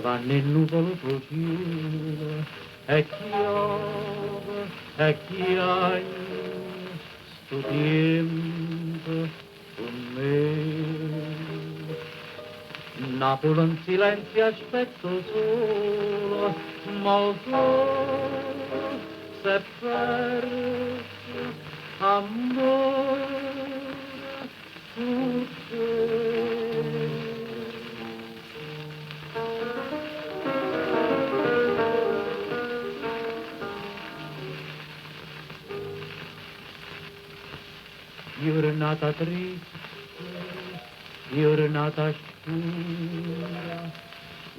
vanno in nuvolo profiume, e chiove, e chiagno, sto tempo con me. Napoli in silenzio aspetto solo, ma il sole s'è perso, amore, su te. Giornata triste, giornata scura,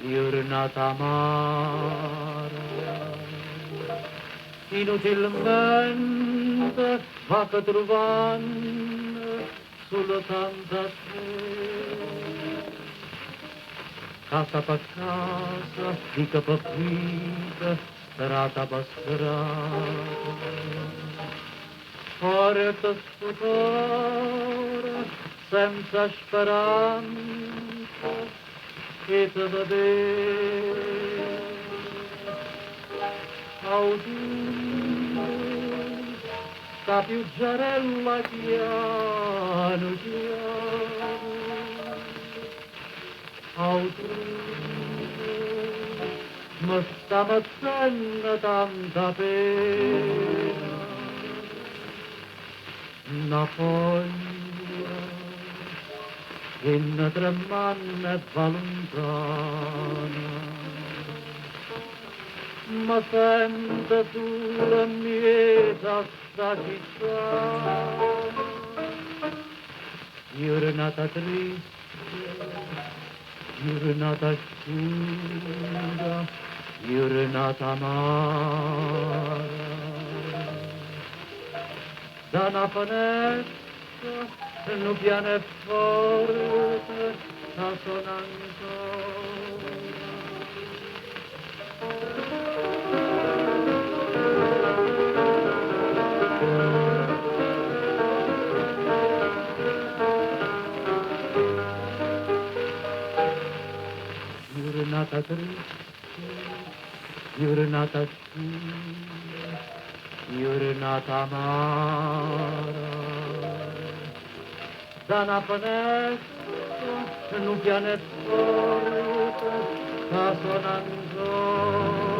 giornata amara. Inutilmente va che trovando soltanto a te. Casa per casa, vita per vita, strada per strada. Porta stupore, senza speranza, che te vedere. Autunno, sta pioggerella piano piano. Autunno, mi sta mettendo tanta pena. Una foglia che ne tremanna e va lontana, ma sente tu la mieta sta città. Giornata triste, giornata scura, giornata amara. Da una finestra, un piano forte, sta suonando. Giornata triste, giornata scura, giornata amara. Da una finestra, un piano forte, sta suonando.